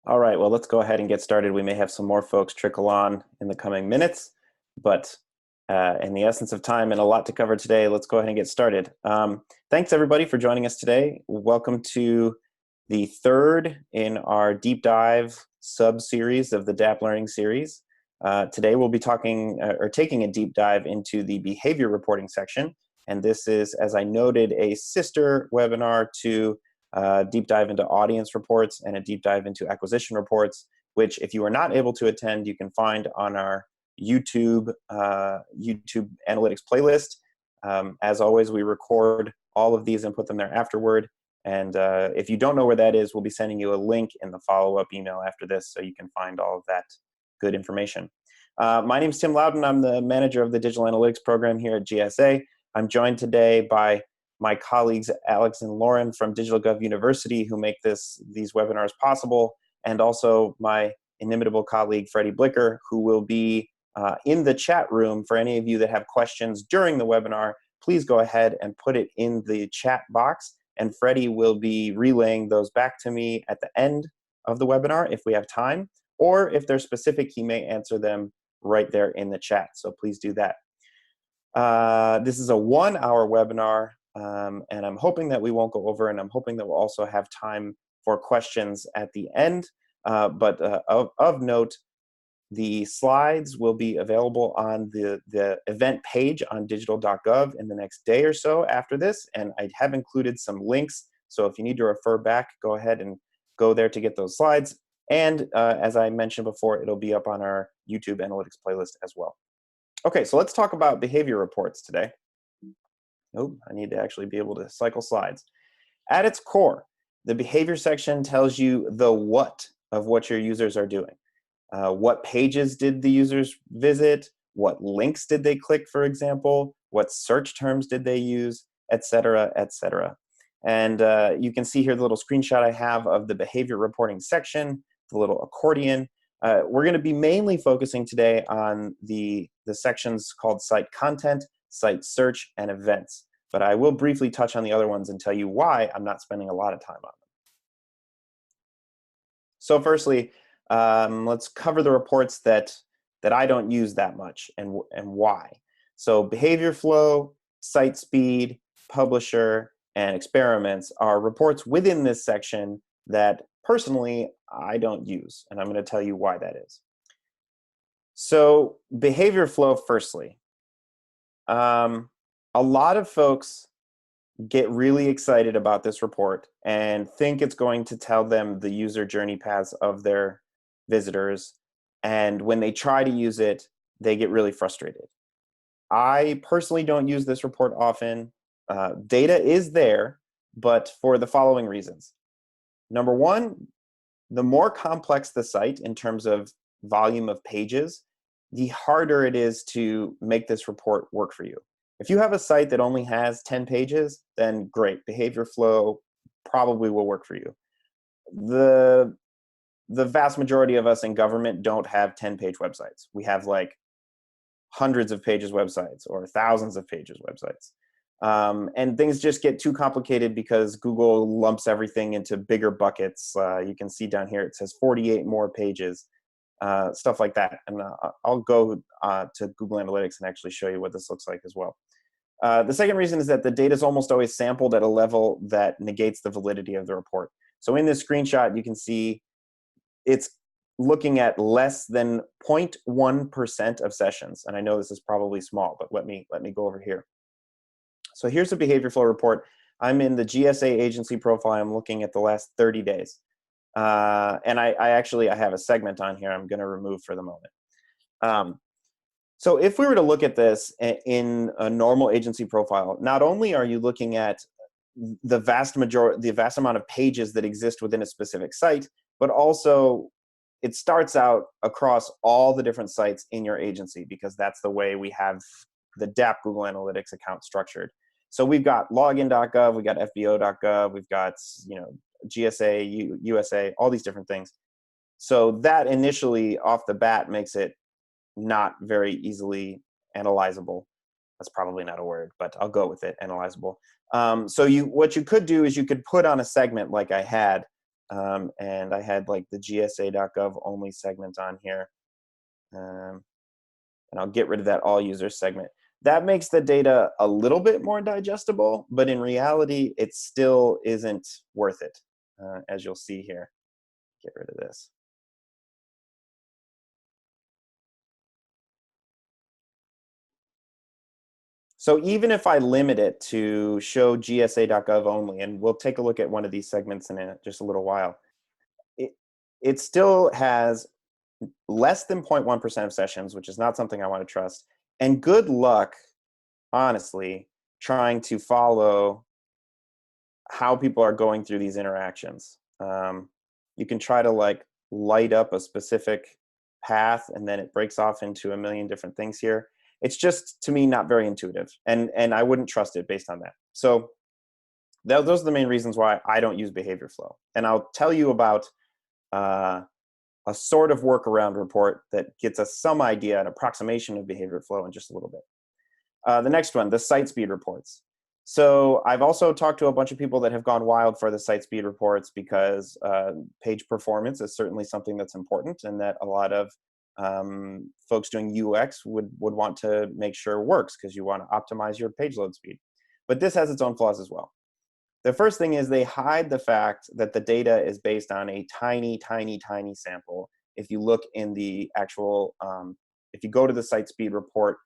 All right, well, let's go ahead and get started. We may have some more folks trickle on in the coming minutes, but in the essence of time and a lot to cover today, let's go ahead and get started. Thanks, everybody, for joining us today. Welcome to the third in our deep dive sub-series of the DAP Learning series. Today, we'll be taking a deep dive into the behavior reporting section, and this is, as I noted, a sister webinar to deep dive into audience reports and a deep dive into acquisition reports, which if you are not able to attend, you can find on our YouTube analytics playlist. As always, we record all of these and put them there afterward. And if you don't know where that is, we'll be sending you a link in the follow-up email after this so you can find all of that good information. My name is Tim Loudon. I'm the manager of the digital analytics program here at GSA. I'm joined today by my colleagues Alex and Lauren from DigitalGov University, who make these webinars possible, and also my inimitable colleague Freddie Blicker, who will be in the chat room. For any of you that have questions during the webinar, please go ahead and put it in the chat box, and Freddie will be relaying those back to me at the end of the webinar if we have time, or if they're specific, he may answer them right there in the chat, so please do that. This is a 1-hour webinar. And I'm hoping that we won't go over, and I'm hoping that we'll also have time for questions at the end. But of note, the slides will be available on the event page on digital.gov in the next day or so after this, and I have included some links. So if you need to refer back, go ahead and go there to get those slides. And as I mentioned before, it'll be up on our YouTube analytics playlist as well. Okay, so let's talk about behavior reports today. Oh, I need to actually be able to cycle slides. At its core, the behavior section tells you the what of what your users are doing. What pages did the users visit? What links did they click, for example? What search terms did they use, et cetera, et cetera. And you can see here the little screenshot I have of the behavior reporting section, the little accordion. We're going to be mainly focusing today on the sections called site content, site search, and events. But I will briefly touch on the other ones and tell you why I'm not spending a lot of time on them. So firstly, let's cover the reports that I don't use that much and why. So behavior flow, site speed, publisher, and experiments are reports within this section that personally I don't use, and I'm going to tell you why that is. So behavior flow firstly. A lot of folks get really excited about this report and think it's going to tell them the user journey paths of their visitors. And when they try to use it, they get really frustrated. I personally don't use this report often. Data is there, but for the following reasons. Number one, the more complex the site in terms of volume of pages, the harder it is to make this report work for you. If you have a site that only has 10 pages, then great. Behavior flow probably will work for you. The vast majority of us in government don't have 10-page websites. We have like hundreds of pages websites or thousands of pages websites. And things just get too complicated because Google lumps everything into bigger buckets. You can see down here it says 48 more pages. Stuff like that. And I'll go to Google Analytics and actually show you what this looks like as well. The second reason is that the data is almost always sampled at a level that negates the validity of the report. So in this screenshot, you can see it's looking at less than 0.1% of sessions. And I know this is probably small, but let me go over here. So here's a behavior flow report. I'm in the GSA agency profile. I'm looking at the last 30 days. And I have a segment on here I'm going to remove for the moment. So if we were to look at this in a normal agency profile, not only are you looking at the vast amount of pages that exist within a specific site, but also it starts out across all the different sites in your agency, because that's the way we have the DAP Google Analytics account structured. So we've got login.gov, we've got fbo.gov, we've got GSA, USA, all these different things. So that initially off the bat makes it not very easily analyzable. That's probably not a word, but I'll go with it, analyzable. So what you could do is you could put on a segment like I had and I had like the GSA.gov only segment on here. And I'll get rid of that all users segment. That makes the data a little bit more digestible, but in reality, it still isn't worth it, as you'll see here. Get rid of this. So even if I limit it to show GSA.gov only, and we'll take a look at one of these segments in just a little while, it still has less than 0.1% of sessions, which is not something I want to trust. And good luck, honestly, trying to follow how people are going through these interactions. You can try to like light up a specific path, and then it breaks off into a million different things here. It's just, to me, not very intuitive, and I wouldn't trust it based on that. So those are the main reasons why I don't use behavior flow. And I'll tell you about a sort of workaround report that gets us some idea, an approximation of behavior flow in just a little bit. The next one, the site speed reports. So I've also talked to a bunch of people that have gone wild for the site speed reports because page performance is certainly something that's important, and that a lot of folks doing UX would want to make sure works, because you want to optimize your page load speed. But this has its own flaws as well. The first thing is they hide the fact that the data is based on a tiny, tiny, tiny sample. If you look in the actual, if you go to the site speed report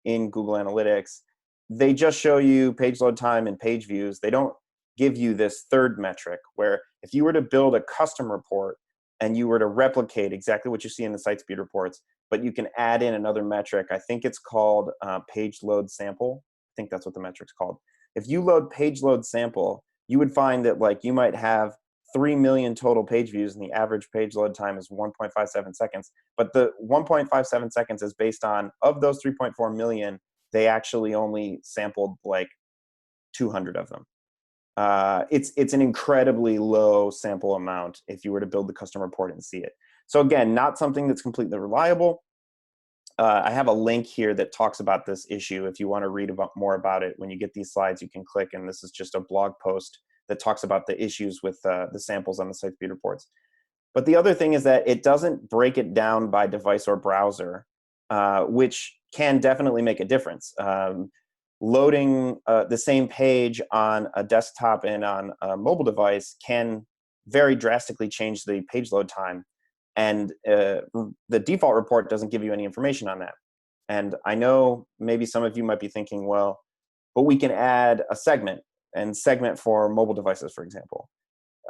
in Google Analytics, they just show you page load time and page views. They don't give you this third metric, where if you were to build a custom report and you were to replicate exactly what you see in the site speed reports, but you can add in another metric. I think it's called page load sample. I think that's what the metric's called. If you load page load sample, you would find that like you might have 3 million total page views, and the average page load time is 1.57 seconds. But the 1.57 seconds is based on, of those 3.4 million, they actually only sampled like 200 of them. It's an incredibly low sample amount if you were to build the custom report and see it. So again, not something that's completely reliable. I have a link here that talks about this issue. If you want to read more about it, when you get these slides, you can click, and this is just a blog post that talks about the issues with the samples on the site speed reports. But the other thing is that it doesn't break it down by device or browser, which can definitely make a difference. Loading the same page on a desktop and on a mobile device can very drastically change the page load time. And the default report doesn't give you any information on that. And I know maybe some of you might be thinking, well, but we can add a segment for mobile devices, for example.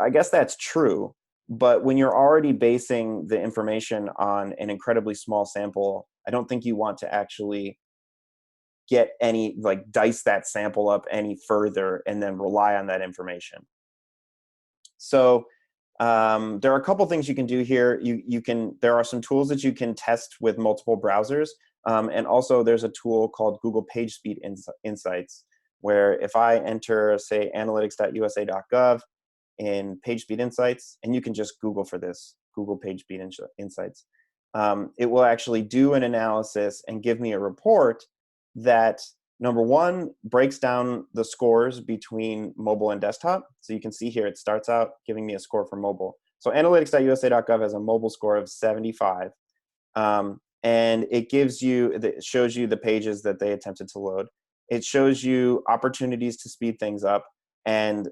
I guess that's true. But when you're already basing the information on an incredibly small sample, I don't think you want to actually get any, like, dice that sample up any further and then rely on that information. So there are a couple things you can do here. There are some tools that you can test with multiple browsers. And also there's a tool called Google Page Speed Insights, where if I enter, say, analytics.usa.gov in Page Speed Insights, and you can just Google for this, Google Page Speed Insights, it will actually do an analysis and give me a report that, number one, breaks down the scores between mobile and desktop. So you can see here, it starts out giving me a score for mobile. So analytics.usa.gov has a mobile score of 75. And it shows you the pages that they attempted to load. It shows you opportunities to speed things up, and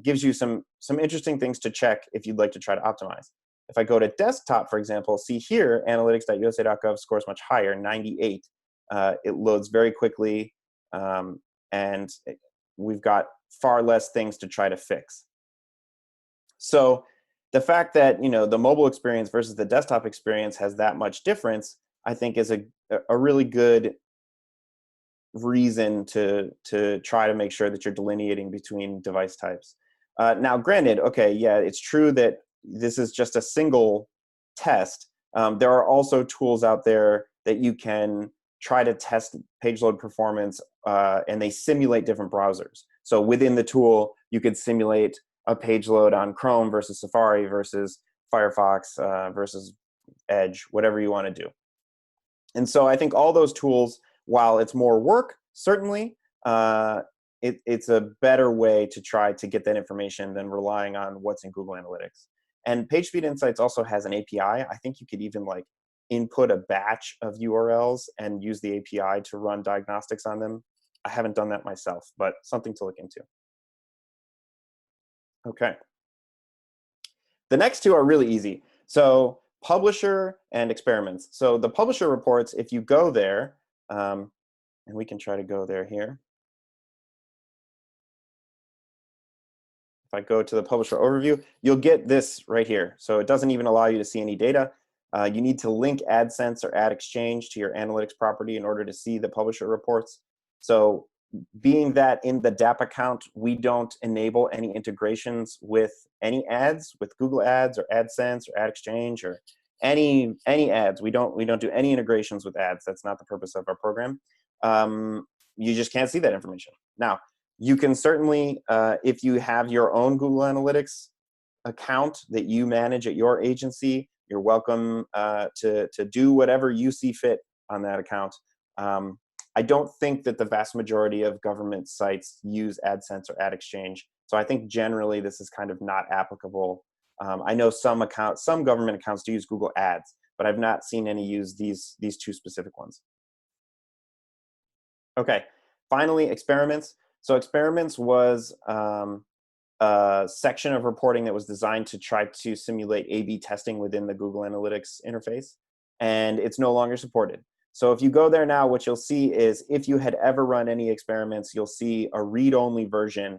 gives you some interesting things to check if you'd like to try to optimize. If I go to desktop, for example, see here, analytics.usa.gov scores much higher, 98. It loads very quickly, and we've got far less things to try to fix. So the fact that, the mobile experience versus the desktop experience has that much difference, I think is a really good reason to try to make sure that you're delineating between device types. Now, granted, okay, yeah, it's true that this is just a single test. There are also tools out there that you can try to test page load performance, and they simulate different browsers. So within the tool, you could simulate a page load on Chrome versus Safari versus Firefox versus Edge, whatever you want to do. And so I think all those tools, while it's more work, certainly, it's a better way to try to get that information than relying on what's in Google Analytics. And PageSpeed Insights also has an API. I think you could even like input a batch of URLs and use the API to run diagnostics on them. I haven't done that myself, but something to look into. Okay. The next two are really easy. So publisher and experiments. So the publisher reports, if you go there, and we can try to go there here. If I go to the publisher overview, you'll get this right here. So it doesn't even allow you to see any data. You need to link AdSense or AdExchange to your analytics property in order to see the publisher reports. So being that in the DAP account, we don't enable any integrations with any ads, with Google Ads or AdSense or AdExchange or any ads. We don't do any integrations with ads. That's not the purpose of our program. You just can't see that information. Now, you can certainly, if you have your own Google Analytics account that you manage at your agency, you're welcome to do whatever you see fit on that account. I don't think that the vast majority of government sites use AdSense or AdExchange, so I think generally this is kind of not applicable. I know some government accounts do use Google Ads, but I've not seen any use these two specific ones. Okay, finally, experiments. So experiments was a section of reporting that was designed to try to simulate A/B testing within the Google Analytics interface, and it's no longer supported. So if you go there now, what you'll see is if you had ever run any experiments, you'll see a read-only version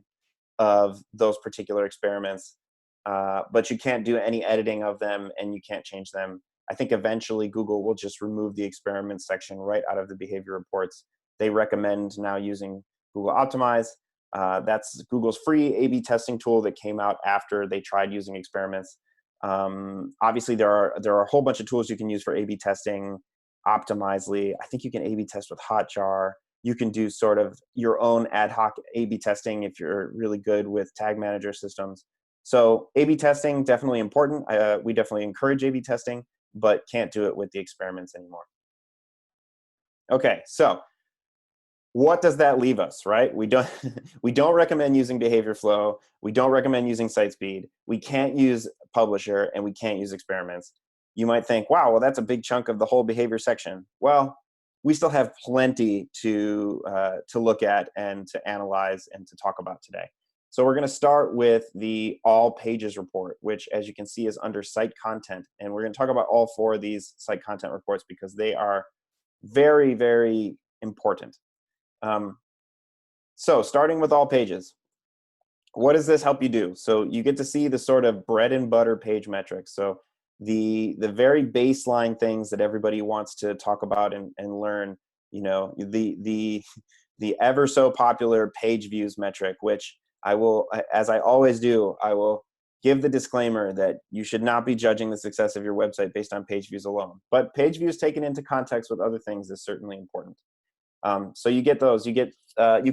of those particular experiments, but you can't do any editing of them and you can't change them. I think eventually Google will just remove the experiments section right out of the behavior reports. They recommend now using Google Optimize. That's Google's free A/B testing tool that came out after they tried using experiments. Obviously, there are a whole bunch of tools you can use for A/B testing. Optimizely, I think you can A/B test with Hotjar. You can do sort of your own ad hoc A/B testing if you're really good with tag manager systems. So A/B testing, definitely important. We definitely encourage A/B testing, but can't do it with the experiments anymore. Okay, so what does that leave us, right? We don't we don't recommend using behavior flow. We don't recommend using site speed. We can't use publisher, and we can't use experiments. You might think, wow, well, that's a big chunk of the whole behavior section. Well, we still have plenty to look at and to analyze and to talk about today. So we're going to start with the all pages report, which, as you can see, is under site content. And we're going to talk about all four of these site content reports because they are very, very important. So starting with all pages, what does this help you do? So you get to see the sort of bread and butter page metrics. So the very baseline things that everybody wants to talk about and learn, you know, the ever so popular page views metric, which I will, as I always do, I will give the disclaimer that you should not be judging the success of your website based on page views alone. But page views taken into context with other things is certainly important. So you get those. You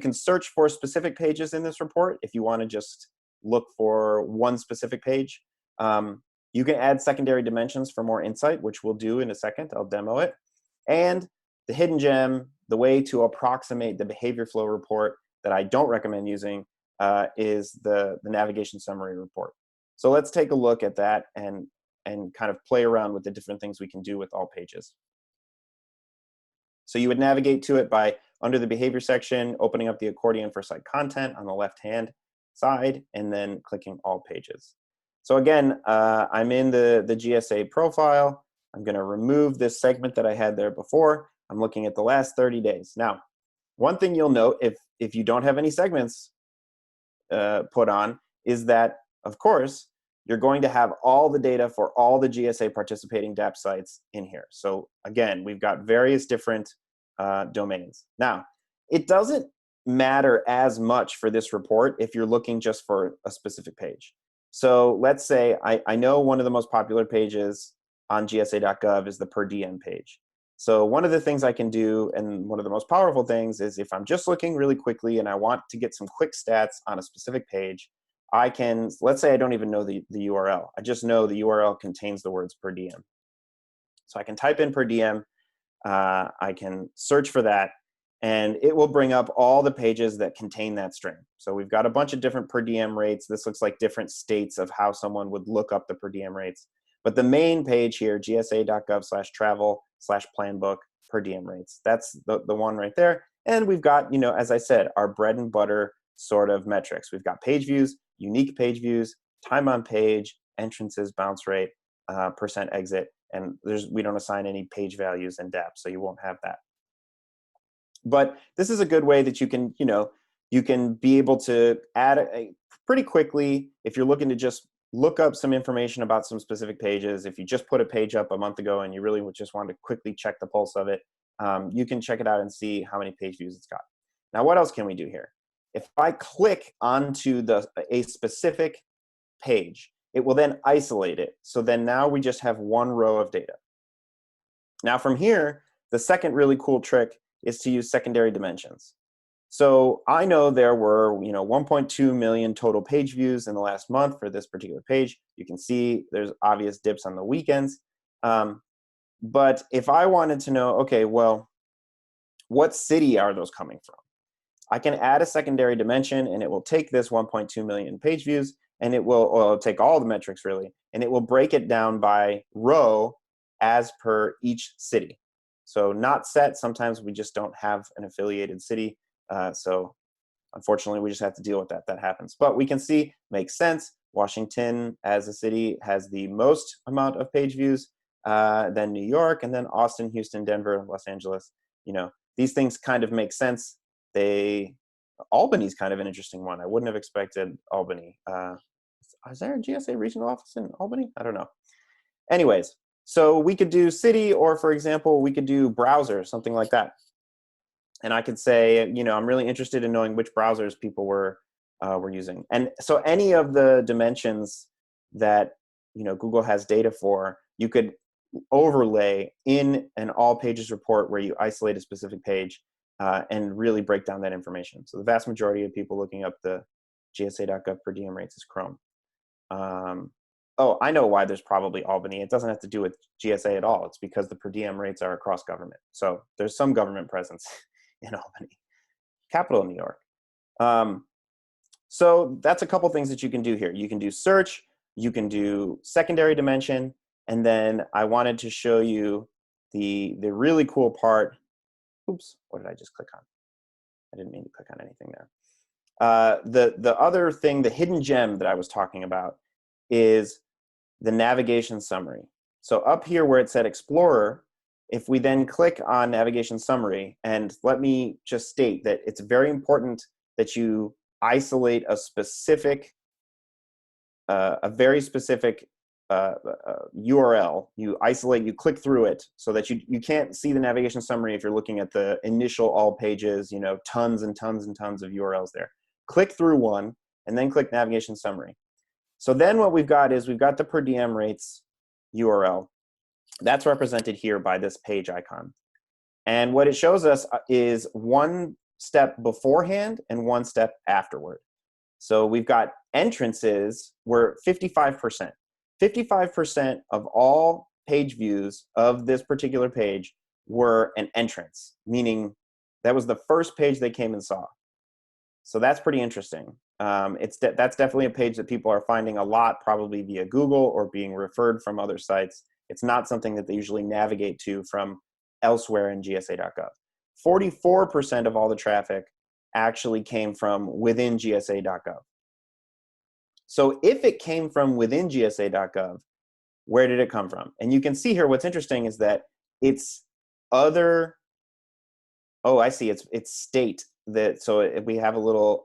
can search for specific pages in this report if you want to just look for one specific page. You can add secondary dimensions for more insight, which we'll do in a second. I'll demo it. And the hidden gem, the way to approximate the behavior flow report that I don't recommend using is the navigation summary report. So let's take a look at that and kind of play around with the different things we can do with all pages. So you would navigate to it by, under the behavior section, opening up the accordion for site content on the left-hand side, and then clicking all pages. So again, I'm in the GSA profile. I'm going to remove this segment that I had there before. I'm looking at the last 30 days. Now, one thing you'll note if you don't have any segments put on is that, of course, you're going to have all the data for all the GSA participating DAP sites in here. So again, we've got various different domains. Now, it doesn't matter as much for this report if you're looking just for a specific page. So let's say I know one of the most popular pages on gsa.gov is the per diem page. So one of the things I can do, and one of the most powerful things, is if I'm just looking really quickly and I want to get some quick stats on a specific page, I can, let's say I don't even know the URL. I just know the URL contains the words per diem. So I can type in per diem, I can search for that, and it will bring up all the pages that contain that string. So we've got a bunch of different per diem rates. This looks like different states of how someone would look up the per diem rates. But the main page here, gsa.gov/travel/planbook per diem rates. That's the one right there. And we've got, as I said, our bread and butter sort of metrics. We've got page views, unique page views, time on page, entrances, bounce rate, percent exit, and we don't assign any page values in DAP, so you won't have that. But this is a good way that you can, you can be able to add pretty quickly if you're looking to just look up some information about some specific pages. If you just put a page up a month ago and you really just want to quickly check the pulse of it, you can check it out and see how many page views it's got. Now, what else can we do here? If I click onto a specific page, it will then isolate it. So then now we just have one row of data. Now from here, the second really cool trick is to use secondary dimensions. So I know there were 1.2 million total page views in the last month for this particular page. You can see there's obvious dips on the weekends. But if I wanted to know, okay, well, what city are those coming from? I can add a secondary dimension, and it will take this 1.2 million page views, and it'll take all the metrics really, and it will break it down by row as per each city. So not set, sometimes we just don't have an affiliated city. So unfortunately, we just have to deal with that. That happens. But we can see, makes sense. Washington as a city has the most amount of page views, then New York, and then Austin, Houston, Denver, Los Angeles. These things kind of make sense. Albany's kind of an interesting one. I wouldn't have expected Albany. Is there a GSA regional office in Albany? I don't know. Anyways, so we could do city, or for example, we could do browser, something like that. And I could say, I'm really interested in knowing which browsers people were using. And so any of the dimensions that Google has data for, you could overlay in an all pages report where you isolate a specific page and really break down that information. So the vast majority of people looking up the gsa.gov per diem rates is Chrome. Oh, I know why there's probably Albany. It doesn't have to do with GSA at all. It's because the per diem rates are across government. So there's some government presence in Albany, capital of New York. So that's a couple things that you can do here. You can do search, you can do secondary dimension, and then I wanted to show you the really cool part. Oops, what did I just click on? I didn't mean to click on anything there. The other thing, the hidden gem that I was talking about, is the navigation summary. So up here where it said Explorer, if we then click on navigation summary, and let me just state that it's very important that you isolate a very specific URL. You click through it so that you can't see the navigation summary if you're looking at the initial all pages, tons and tons and tons of URLs there. Click through one and then click navigation summary. So then what we've got is we've got the per diem rates URL. That's represented here by this page icon. And what it shows us is one step beforehand and one step afterward. So we've got entrances were 55%. 55% of all page views of this particular page were an entrance, meaning that was the first page they came and saw. So that's pretty interesting. That's definitely a page that people are finding a lot, probably via Google or being referred from other sites. It's not something that they usually navigate to from elsewhere in gsa.gov. 44% of all the traffic actually came from within gsa.gov. So if it came from within gsa.gov, where did it come from? And you can see here what's interesting is that it's other, oh, I see, it's state. So we have a little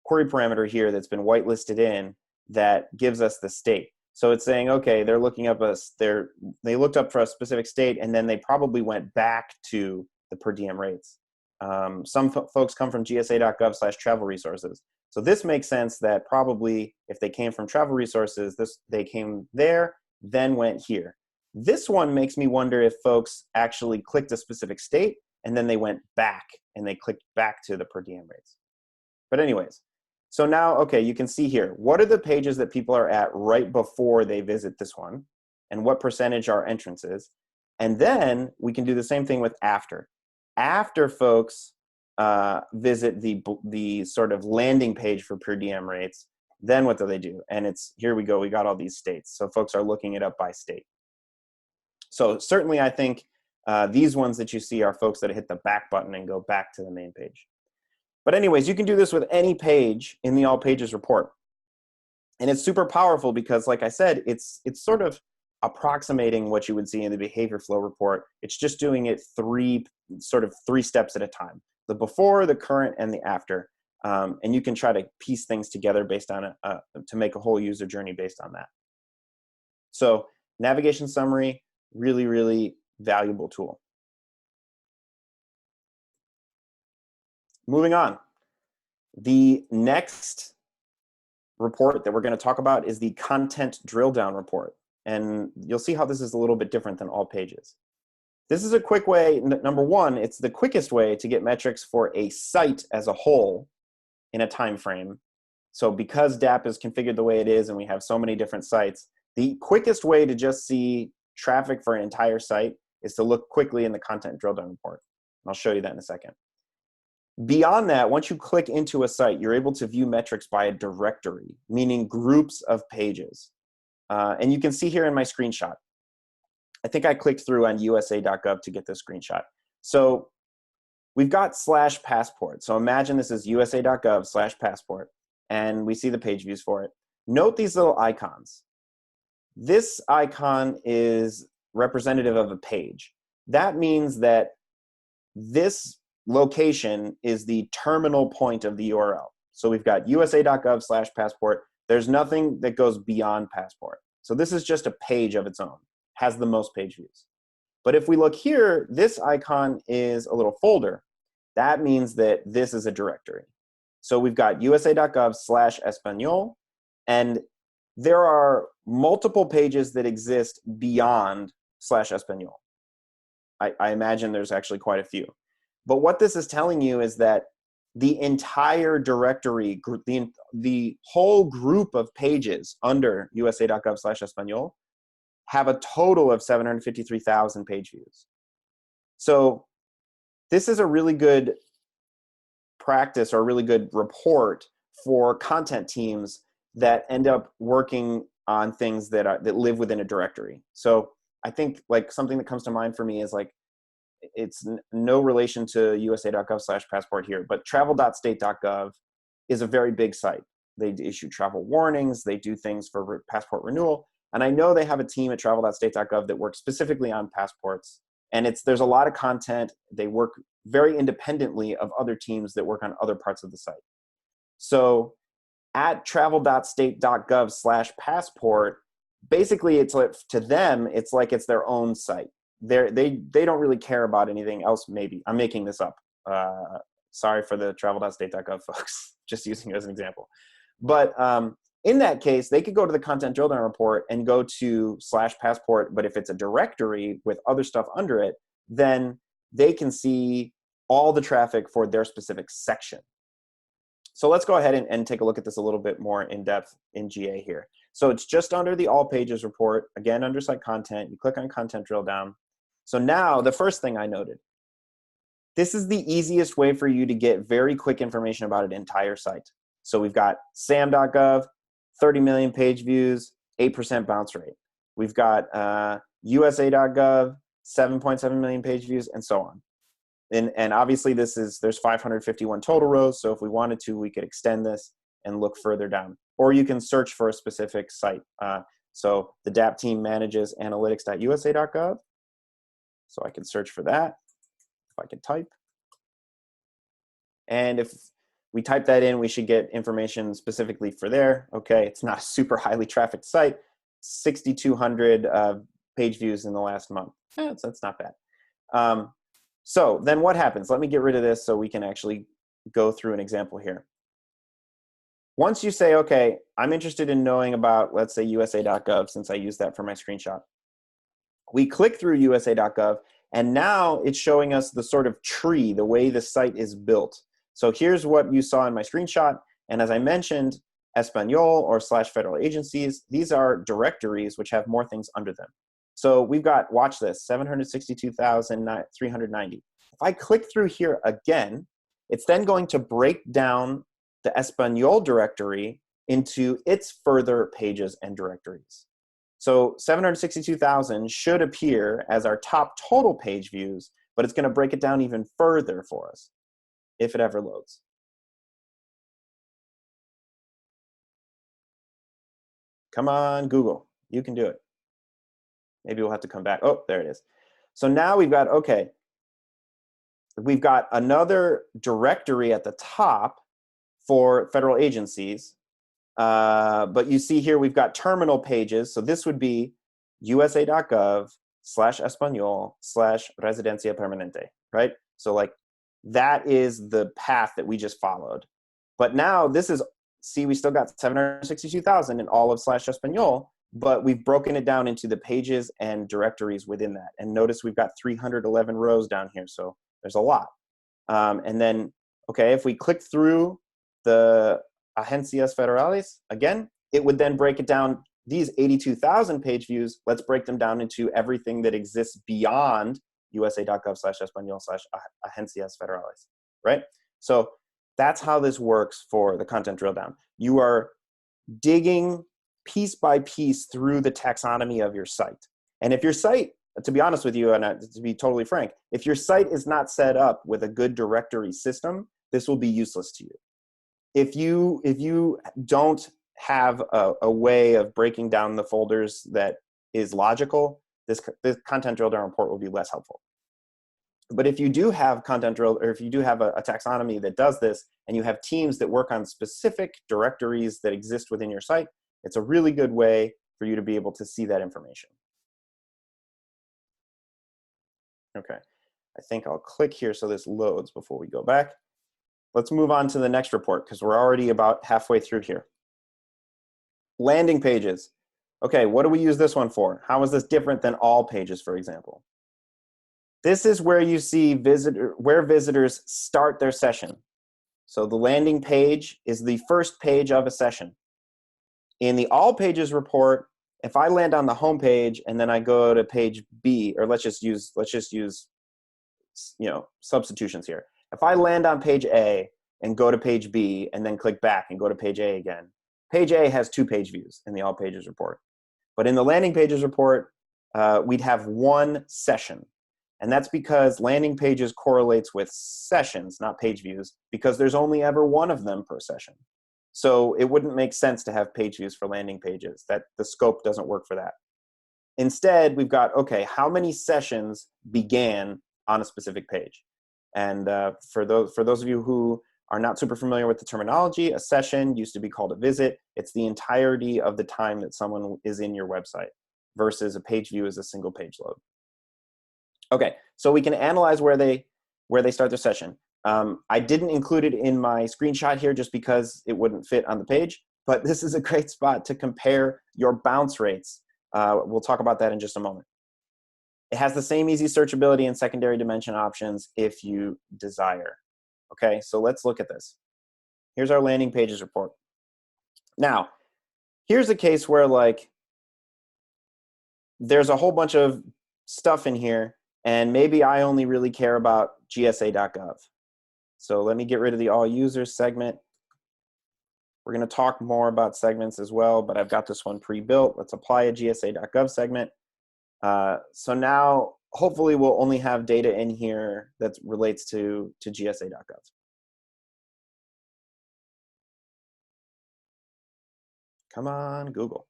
query parameter here that's been whitelisted in that gives us the state. So it's saying, okay, they're looking up they looked up for a specific state, and then they probably went back to the per diem rates. Some folks come from gsa.gov/travel resources. So this makes sense that probably if they came from travel resources, they came there, then went here. This one makes me wonder if folks actually clicked a specific state and then they went back and they clicked back to the per diem rates. But anyways, so now, okay, you can see here, what are the pages that people are at right before they visit this one, and what percentage are entrances? And then we can do the same thing with after. After folks visit the sort of landing page for per diem rates, then what do? And it's, here we go, we got all these states. So folks are looking it up by state. So certainly I think these ones that you see are folks that hit the back button and go back to the main page. But anyways, you can do this with any page in the All Pages report. And it's super powerful because, like I said, it's sort of approximating what you would see in the behavior flow report. It's just doing it three steps at a time: the before, the current, and the after. And you can try to piece things together based on to make a whole user journey based on that. So navigation summary, really, really valuable tool. Moving on. The next report that we're going to talk about is the content drill down report. And you'll see how this is a little bit different than All Pages. This is a quick way, number one, it's the quickest way to get metrics for a site as a whole in a time frame. So because DAP is configured the way it is and we have so many different sites, the quickest way to just see traffic for an entire site is to look quickly in the content drill down report. And I'll show you that in a second. Beyond that, once you click into a site, you're able to view metrics by a directory, meaning groups of pages. And you can see here in my screenshot, I think I clicked through on USA.gov to get this screenshot. So we've got /passport. So imagine this is USA.gov /passport, and we see the page views for it. Note these little icons. This icon is representative of a page. That means that this location is the terminal point of the URL. So we've got USA.gov /passport. There's nothing that goes beyond passport. So this is just a page of its own, has the most page views. But if we look here, this icon is a little folder. That means that this is a directory. So we've got USA.gov /Espanol, and there are multiple pages that exist beyond /Espanol. I imagine there's actually quite a few. But what this is telling you is that the entire directory, the whole group of pages under USA.gov /Espanol have a total of 753,000 page views. So this is a really good practice or a really good report for content teams that end up working on things that live within a directory. So I think like something that comes to mind for me is like, it's no relation to USA.gov /passport here, but travel.state.gov is a very big site. They issue travel warnings, they do things for passport renewal, and I know they have a team at travel.state.gov that works specifically on passports, and there's a lot of content. They work very independently of other teams that work on other parts of the site. So at travel.state.gov /passport, basically it's like, to them, it's like it's their own site. They don't really care about anything else, maybe. I'm making this up. Sorry for the travel.state.gov folks, just using it as an example. But in that case, they could go to the content drill down report and go to /passport, but if it's a directory with other stuff under it, then they can see all the traffic for their specific section. So let's go ahead and take a look at this a little bit more in depth in GA here. So it's just under the All Pages report, again, under site content. You click on content drill down. So now the first thing I noted, this is the easiest way for you to get very quick information about an entire site. So we've got sam.gov, 30 million page views, 8% bounce rate. We've got USA.gov, 7.7 million page views, and so on. And obviously there's 551 total rows, so if we wanted to, we could extend this and look further down. Or you can search for a specific site. So the DAP team manages analytics.usa.gov. So I can search for that if I can type. And if we type that in, we should get information specifically for there. Okay, it's not a super highly trafficked site. 6,200 page views in the last month. That's not bad. So then what happens? Let me get rid of this so we can actually go through an example here. Once you say, okay, I'm interested in knowing about, let's say, USA.gov, since I used that for my screenshot. We click through USA.gov, and now it's showing us the sort of tree, the way the site is built. So here's what you saw in my screenshot. And as I mentioned, Espanol or /federal agencies, these are directories which have more things under them. So we've got, watch this, 762,390. If I click through here again, it's then going to break down the Espanol directory into its further pages and directories. So 762,000 should appear as our top total page views, but it's going to break it down even further for us, if it ever loads. Come on, Google. You can do it. Maybe we'll have to come back. Oh, there it is. So now we've got, okay, we've got another directory at the top for federal agencies. But you see here we've got terminal pages. So this would be usa.gov/Espanol/Residencia Permanente, right? So like that is the path that we just followed. But now this is, see, we still got 762,000 in all of /Espanol, but we've broken it down into the pages and directories within that. And notice we've got 311 rows down here. So there's a lot. And then, okay, if we click through the Agencias Federales, again, it would then break it down. These 82,000 page views, let's break them down into everything that exists beyond usa.gov/Espanol/Agencias Federales, right? So that's how this works for the content drill down. You are digging piece by piece through the taxonomy of your site. And if your site, to be honest with you, and to be totally frank, if your site is not set up with a good directory system, this will be useless to you. If you don't have a way of breaking down the folders that is logical, this content drill down report will be less helpful. But if you do have content drill, or if you do have a taxonomy that does this, and you have teams that work on specific directories that exist within your site, it's a really good way for you to be able to see that information. Okay, I think I'll click here so this loads before we go back. Let's move on to the next report because we're already about halfway through here. Landing pages. Okay, what do we use this one for? How is this different than all pages, for example? This is where you see where visitors start their session. So the landing page is the first page of a session. In the all pages report, if I land on the home page and then I go to page B, or let's just use substitutions here. If I land on page A and go to page B and then click back and go to page A again, page A has 2 page views in the all pages report. But in the landing pages report, we'd have 1 session. And that's because landing pages correlates with sessions, not page views, because there's only ever 1 of them per session. So it wouldn't make sense to have page views for landing pages. That the scope doesn't work for that. Instead, we've got, okay, how many sessions began on a specific page? And for those of you who are not super familiar with the terminology, a session used to be called a visit. It's the entirety of the time that someone is in your website, versus a page view is a single page load. Okay, so we can analyze where they start their session. I didn't include it in my screenshot here just because it wouldn't fit on the page, but this is a great spot to compare your bounce rates. We'll talk about that in just a moment. It has the same easy searchability and secondary dimension options if you desire. Okay, so let's look at this. Here's our landing pages report. Now, here's a case where like there's a whole bunch of stuff in here, and maybe I only really care about gsa.gov. So let me get rid of the all users segment. We're going to talk more about segments as well, but I've got this one pre-built. Let's apply a gsa.gov segment. So now, hopefully, we'll only have data in here that relates to gsa.gov. Come on, Google.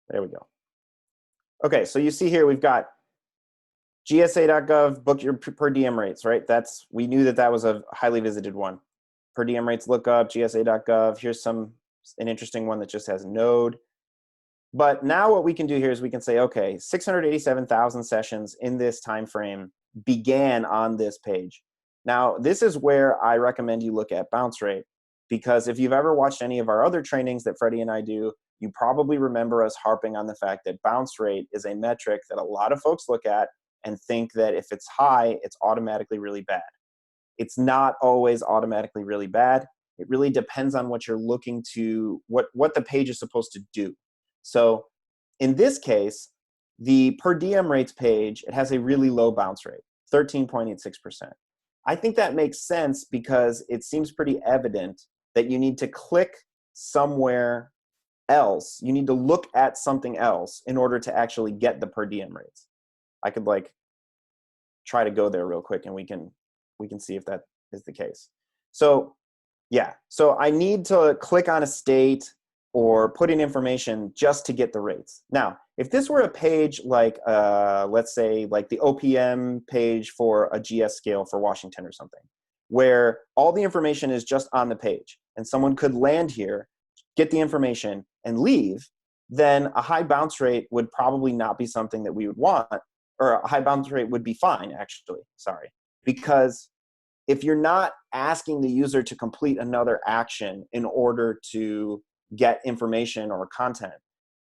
There we go. Okay, so you see here we've got gsa.gov, book your per diem rates, right? We knew that was a highly visited one. Per diem rates lookup, gsa.gov. Here's an interesting one that just has node. But now what we can do here is we can say, okay, 687,000 sessions in this time frame began on this page. Now, this is where I recommend you look at bounce rate, because if you've ever watched any of our other trainings that Freddie and I do, you probably remember us harping on the fact that bounce rate is a metric that a lot of folks look at and think that if it's high, it's automatically really bad. It's not always automatically really bad. It really depends on what you're looking to, what the page is supposed to do. So in this case, the per diem rates page, it has a really low bounce rate, 13.86%. I think that makes sense because it seems pretty evident that you need to click somewhere else. You need to look at something else in order to actually get the per diem rates. I could like try to go there real quick and we can see if that is the case. So yeah, so I need to click on a state or put in information just to get the rates. Now, if this were a page like, let's say like the OPM page for a GS scale for Washington or something, where all the information is just on the page and someone could land here, get the information and leave, then a high bounce rate would probably not be something that we would want, or a high bounce rate would be fine, actually, sorry. Because if you're not asking the user to complete another action in order to get information or content,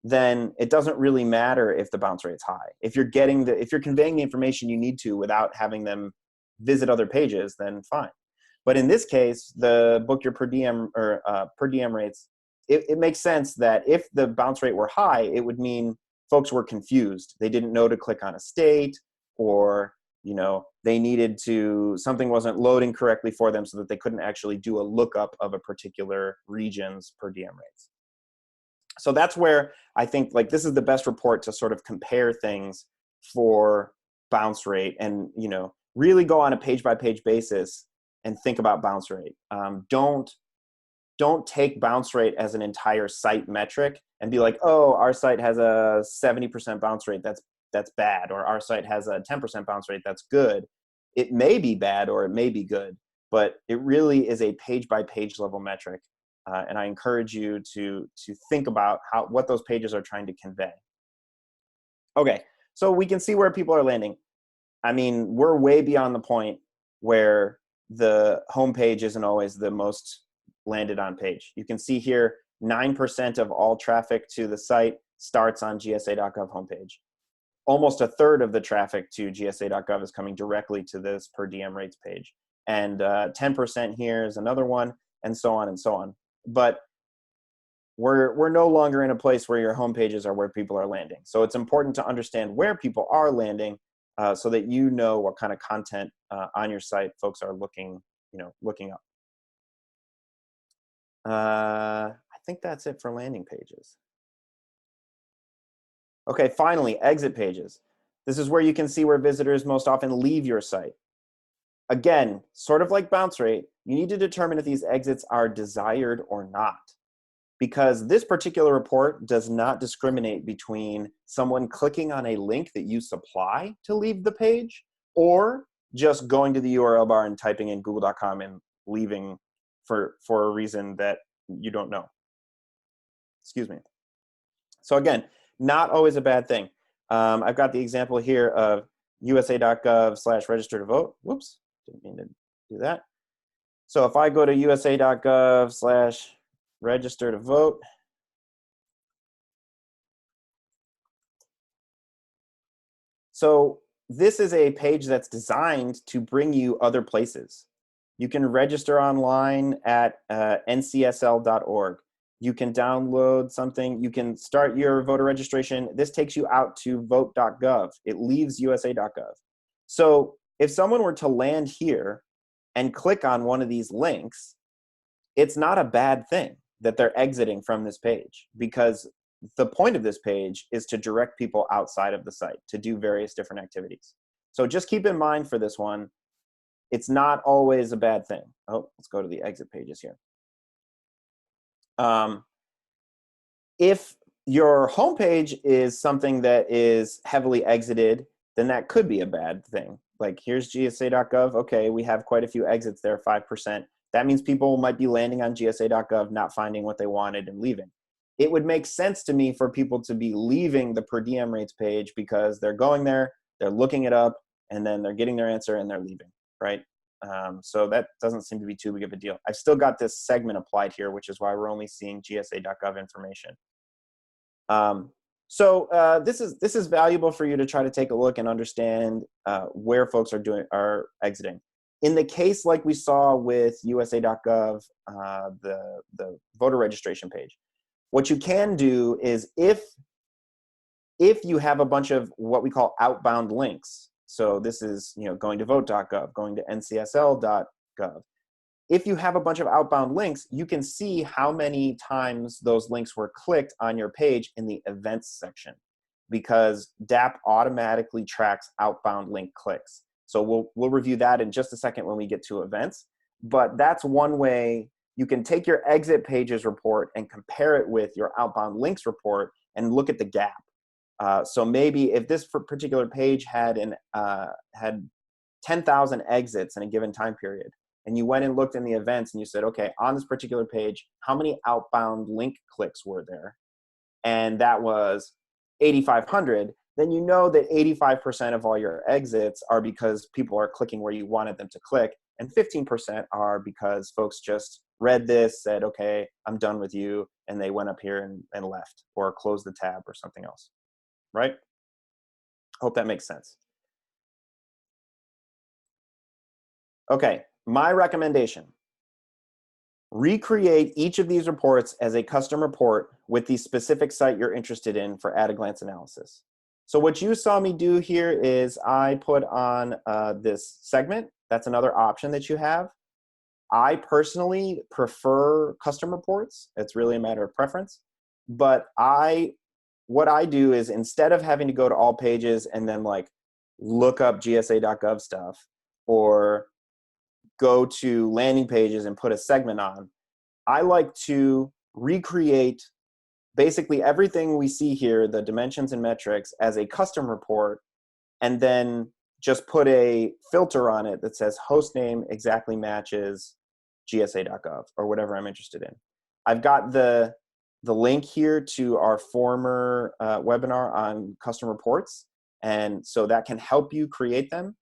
then it doesn't really matter if the bounce rate's high. If you're conveying the information you need to without having them visit other pages, then fine. But in this case, the book your per diem or per diem rates, it makes sense that if the bounce rate were high, it would mean folks were confused. They didn't know to click on a state, or they needed to, something wasn't loading correctly for them so that they couldn't actually do a lookup of a particular region's per diem rates. So that's where I think like this is the best report to sort of compare things for bounce rate and really go on a page-by-page basis and think about bounce rate. Don't take bounce rate as an entire site metric and be like, oh, our site has a 70% bounce rate, that's bad, or our site has a 10% bounce rate, that's good. It may be bad or it may be good, but it really is a page-by-page level metric. And I encourage you to think about what those pages are trying to convey. Okay, so we can see where people are landing. I mean, we're way beyond the point where the home page isn't always the most landed on page. You can see here, 9% of all traffic to the site starts on gsa.gov homepage. Almost a third of the traffic to gsa.gov is coming directly to this per diem rates page. And 10% here is another one, and so on and so on. But we're no longer in a place where your home pages are where people are landing. So it's important to understand where people are landing so that you know what kind of content on your site folks are looking up. I think that's it for landing pages. Okay, finally, exit pages. This is where you can see where visitors most often leave your site. Again, sort of like bounce rate, you need to determine if these exits are desired or not, because this particular report does not discriminate between someone clicking on a link that you supply to leave the page or just going to the URL bar and typing in google.com and leaving for a reason that you don't know. Excuse me. So again, not always a bad thing. I've got the example here of usa.gov/register to vote. Whoops, didn't mean to do that. So if I go to usa.gov/register to vote, so this is a page that's designed to bring you other places. You can register online at ncsl.org. You can download something. You can start your voter registration. This takes you out to vote.gov. It leaves usa.gov. So if someone were to land here and click on one of these links, it's not a bad thing that they're exiting from this page, because the point of this page is to direct people outside of the site to do various different activities. So just keep in mind for this one, it's not always a bad thing. Oh, let's go to the exit pages here. If your homepage is something that is heavily exited, then that could be a bad thing. Like here's gsa.gov. Okay, we have quite a few exits there, 5%. That means people might be landing on gsa.gov, not finding what they wanted and leaving. It would make sense to me for people to be leaving the per diem rates page because they're going there, they're looking it up, and then they're getting their answer and they're leaving, right? So that doesn't seem to be too big of a deal. I've still got this segment applied here, which is why we're only seeing gsa.gov information. This is valuable for you to try to take a look and understand where folks are exiting. In the case like we saw with USA.gov, the voter registration page, what you can do is if you have a bunch of what we call outbound links, so this is going to vote.gov, going to ncsl.gov. If you have a bunch of outbound links, you can see how many times those links were clicked on your page in the events section, because DAP automatically tracks outbound link clicks. So we'll review that in just a second when we get to events. But that's one way you can take your exit pages report and compare it with your outbound links report and look at the gap. So maybe if this particular page had 10,000 exits in a given time period, and you went and looked in the events and you said, okay, on this particular page, how many outbound link clicks were there? And that was 8,500, then you know that 85% of all your exits are because people are clicking where you wanted them to click, and 15% are because folks just read this, said, okay, I'm done with you, and they went up here and left, or closed the tab or something else, right? Hope that makes sense. Okay, my recommendation: recreate each of these reports as a custom report with the specific site you're interested in for at-a-glance analysis. So what you saw me do here is I put on this segment. That's another option that you have. I personally prefer custom reports. It's really a matter of preference. But what I do is, instead of having to go to all pages and then like look up GSA.gov stuff, or go to landing pages and put a segment on, I like to recreate basically everything we see here, the dimensions and metrics, as a custom report, and then just put a filter on it that says host name exactly matches GSA.gov or whatever I'm interested in. I've got the link here to our former webinar on custom reports, and so that can help you create them.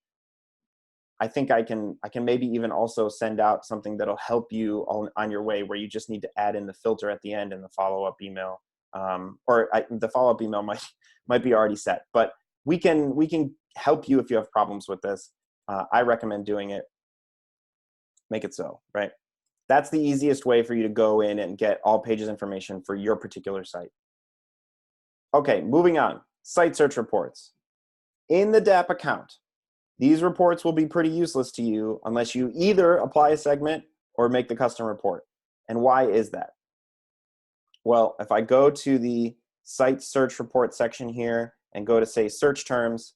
I think I can maybe even also send out something that'll help you on your way, where you just need to add in the filter at the end in the follow-up email, the follow-up email might be already set. But we can help you if you have problems with this. I recommend doing it. Make it so, right? That's the easiest way for you to go in and get all pages information for your particular site. Okay, moving on. Site search reports. In the DAP account, these reports will be pretty useless to you unless you either apply a segment or make the custom report. And why is that? Well, if I go to the site search report section here and go to, say, search terms,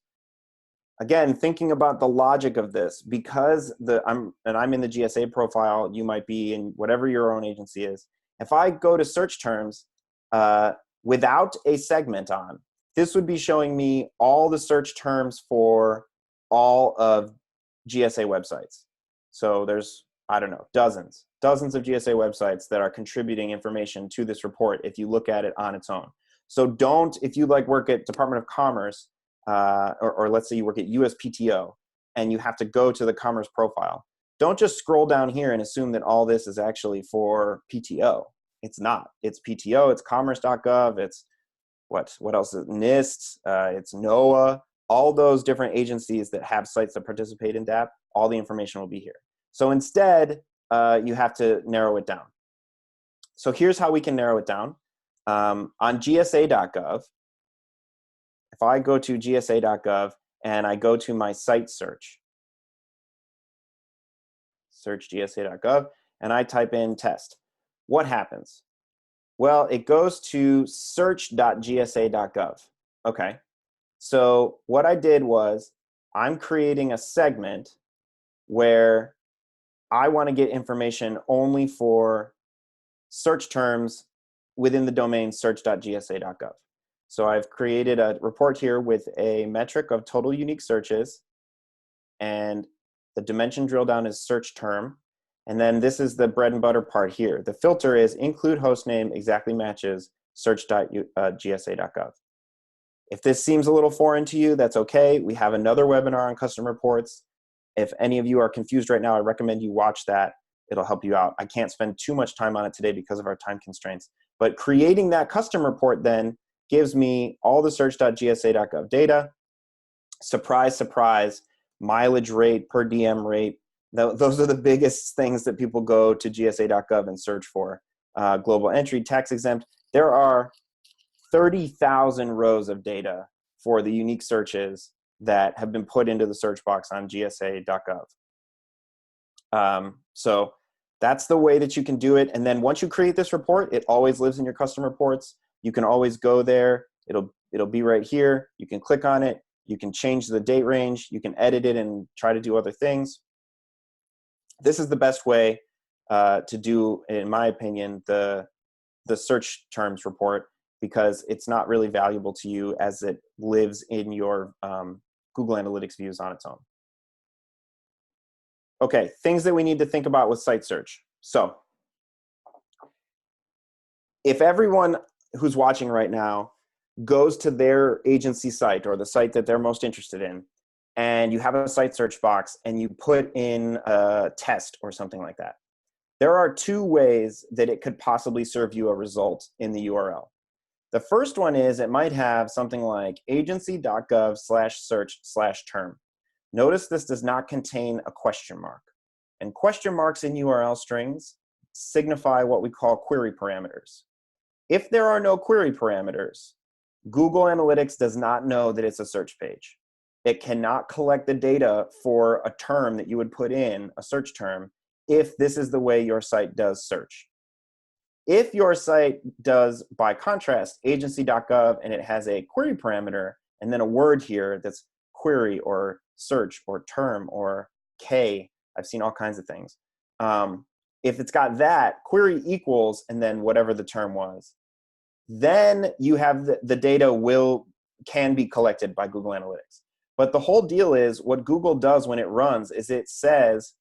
again, thinking about the logic of this, because I'm in the GSA profile, you might be in whatever your own agency is. If I go to search terms without a segment on, this would be showing me all the search terms for all of GSA websites. So there's, I don't know, dozens of GSA websites that are contributing information to this report if you look at it on its own. So if you like work at Department of Commerce, or let's say you work at USPTO and you have to go to the Commerce profile, don't just scroll down here and assume that all this is actually for PTO. It's not. It's PTO, it's commerce.gov, it's what else is NIST, it's NOAA. All those different agencies that have sites that participate in DAP, all the information will be here. So instead, you have to narrow it down. So here's how we can narrow it down. On GSA.gov, if I go to GSA.gov and I go to my site search GSA.gov, and I type in test, what happens? Well, it goes to search.gsa.gov. Okay. So what I did was, I'm creating a segment where I want to get information only for search terms within the domain search.gsa.gov. So I've created a report here with a metric of total unique searches, and the dimension drill down is search term. And then this is the bread and butter part here. The filter is include hostname exactly matches search.gsa.gov. If this seems a little foreign to you, that's okay. We have another webinar on custom reports. If any of you are confused right now, I recommend you watch that. It'll help you out. I can't spend too much time on it today because of our time constraints. But creating that custom report then gives me all the search.gsa.gov data. Surprise, surprise, mileage rate, per diem rate, Those are the biggest things that people go to GSA.gov and search for. Global entry, tax exempt. There are 30,000 rows of data for the unique searches that have been put into the search box on GSA.gov. So that's the way that you can do it. And then once you create this report, it always lives in your custom reports. You can always go there. It'll be right here. You can click on it. You can change the date range. You can edit it and try to do other things. This is the best way to do, in my opinion, the search terms report, because it's not really valuable to you as it lives in your Google Analytics views on its own. Okay, things that we need to think about with site search. So if everyone who's watching right now goes to their agency site or the site that they're most interested in, and you have a site search box and you put in a test or something like that, there are two ways that it could possibly serve you a result in the URL. The first one is it might have something like agency.gov/search/term. Notice this does not contain a question mark. And question marks in URL strings signify what we call query parameters. If there are no query parameters, Google Analytics does not know that it's a search page. It cannot collect the data for a term that you would put in, a search term, if this is the way your site does search. If your site does, by contrast, agency.gov and it has a query parameter and then a word here that's query or search or term or K, I've seen all kinds of things. If it's got that, query equals, and then whatever the term was, then you have the data can be collected by Google Analytics. But the whole deal is what Google does when it runs is it says,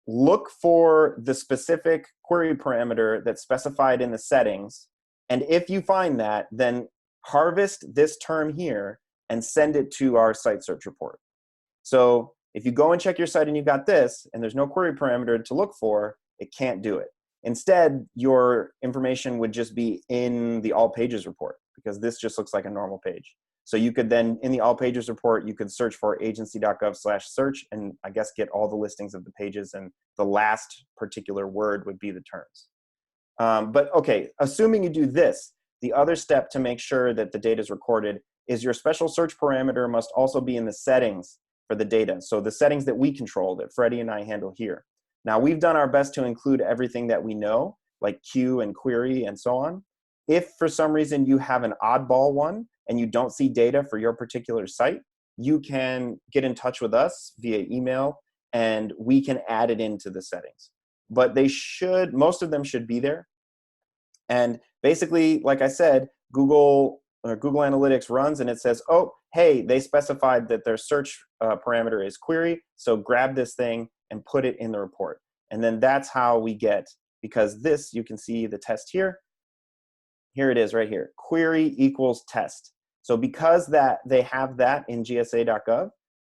look for the specific query parameter that's specified in the settings. And if you find that, then harvest this term here and send it to our site search report. So if you go and check your site and you've got this, and there's no query parameter to look for, it can't do it. Instead, your information would just be in the all pages report, because this just looks like a normal page. So you could then, in the all pages report, you could search for agency.gov/search and I guess get all the listings of the pages, and the last particular word would be the terms. But okay, assuming you do this, the other step to make sure that the data is recorded is your special search parameter must also be in the settings for the data. So the settings that we control, that Freddie and I handle here. Now, we've done our best to include everything that we know, like queue and query and so on. If for some reason you have an oddball one and you don't see data for your particular site, you can get in touch with us via email and we can add it into the settings. But most of them should be there. And basically, like I said, Google Analytics runs and it says, oh, hey, they specified that their search parameter is query, so grab this thing and put it in the report. And then that's how we get, because this, you can see the test here. Here it is right here, query equals test. So because they have that in gsa.gov,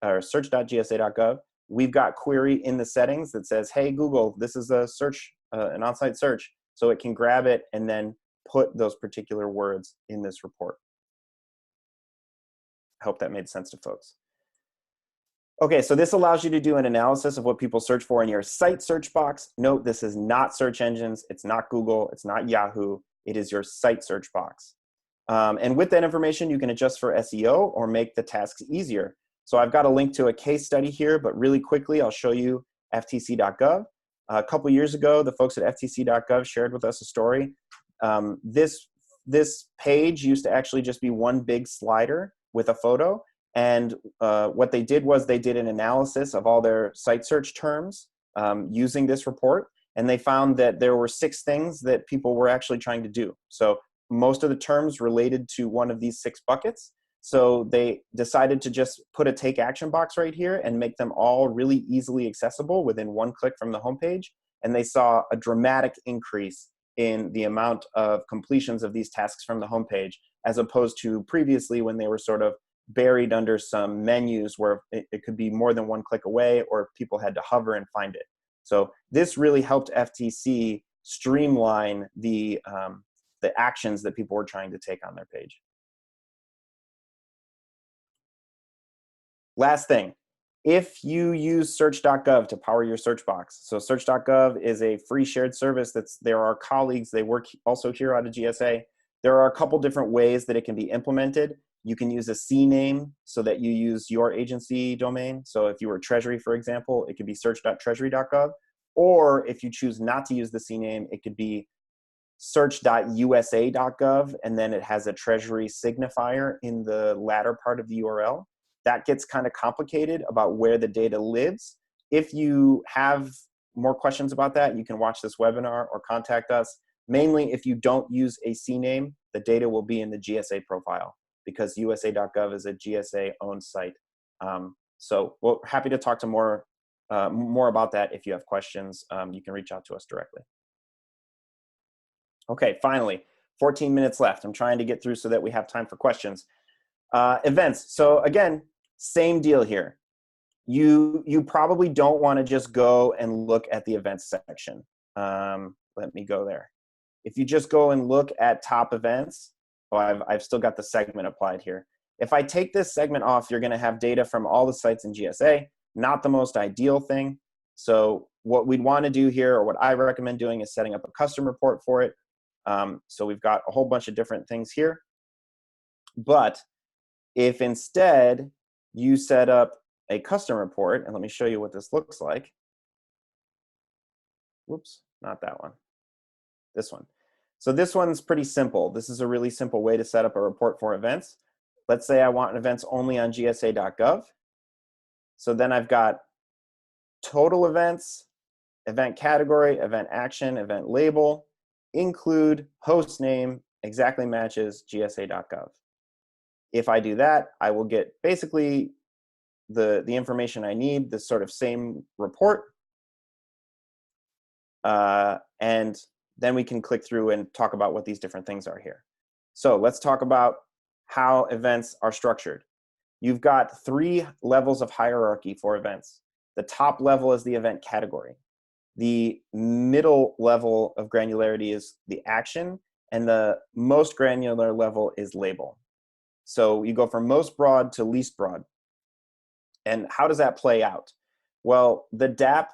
or search.gsa.gov, we've got query in the settings that says, hey, Google, this is a search, an on-site search. So it can grab it and then put those particular words in this report. I hope that made sense to folks. Okay, so this allows you to do an analysis of what people search for in your site search box. Note, this is not search engines, it's not Google, it's not Yahoo, it is your site search box. And with that information, you can adjust for SEO or make the tasks easier. So I've got a link to a case study here, but really quickly, I'll show you FTC.gov. A couple years ago, the folks at FTC.gov shared with us a story. This page used to actually just be one big slider with a photo. And what they did was they did an analysis of all their site search terms using this report. And they found that there were 6 things that people were actually trying to do. So most of the terms related to one of these 6 buckets. So they decided to just put a take action box right here and make them all really easily accessible within one click from the homepage. And they saw a dramatic increase in the amount of completions of these tasks from the homepage, as opposed to previously when they were sort of buried under some menus where it could be more than one click away or people had to hover and find it. So this really helped FTC streamline the actions that people were trying to take on their page. Last thing, If you use search.gov to power your search box, so search.gov is a free shared service there are colleagues, they work also here out of GSA. There are a couple different ways that it can be implemented. You can use a CNAME so that you use your agency domain. So if you were Treasury, for example, it could be search.treasury.gov. Or if you choose not to use the CNAME, it could be search.usa.gov, and then it has a Treasury signifier in the latter part of the URL. That gets kind of complicated about where the data lives. If you have more questions about that, you can watch this webinar or contact us. Mainly, if you don't use a CNAME, the data will be in the GSA profile because usa.gov is a GSA-owned site. So we're happy to talk to more about that. If you have questions, you can reach out to us directly. Okay, finally, 14 minutes left. I'm trying to get through so that we have time for questions. Events. So again, same deal here. You probably don't want to just go and look at the events section. Let me go there. If you just go and look at top events, I've still got the segment applied here. If I take this segment off, you're going to have data from all the sites in GSA. Not the most ideal thing. So what we'd want to do here, or what I recommend doing, is setting up a custom report for it. So we've got a whole bunch of different things here. But if instead you set up a custom report, and let me show you what this looks like. Whoops, not that one. This one. So this one's pretty simple. This is a really simple way to set up a report for events. Let's say I want events only on gsa.gov. So then I've got total events, event category, event action, event label, include, host name, exactly matches gsa.gov. If I do that, I will get basically the information I need, this sort of same report. And then we can click through and talk about what these different things are here. So let's talk about how events are structured. You've got 3 levels of hierarchy for events. The top level is the event category. The middle level of granularity is the action, and the most granular level is label. So you go from most broad to least broad. And how does that play out? Well, the DAP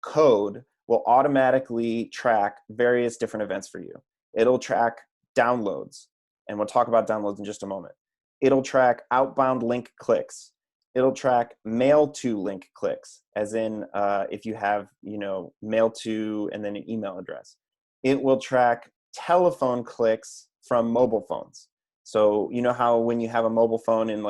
code will automatically track various different events for you. It'll track downloads, and we'll talk about downloads in just a moment. It'll track outbound link clicks. It'll track mail to link clicks, as in if you have, mail to and then an email address. It will track telephone clicks from mobile phones. So you know how when you have a mobile phone and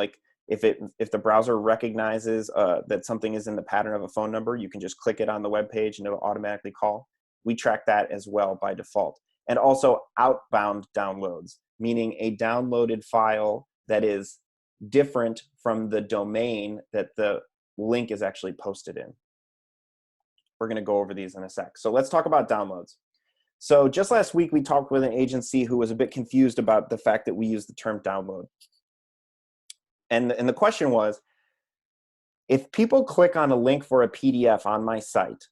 if the browser recognizes that something is in the pattern of a phone number, you can just click it on the web page and it'll automatically call. We track that as well by default. And also outbound downloads, meaning a downloaded file that is different from the domain that the link is actually posted in. We're going to go over these in a sec. So let's talk about downloads. So just last week, we talked with an agency who was a bit confused about the fact that we use the term download. And the question was, if people click on a link for a PDF on my site,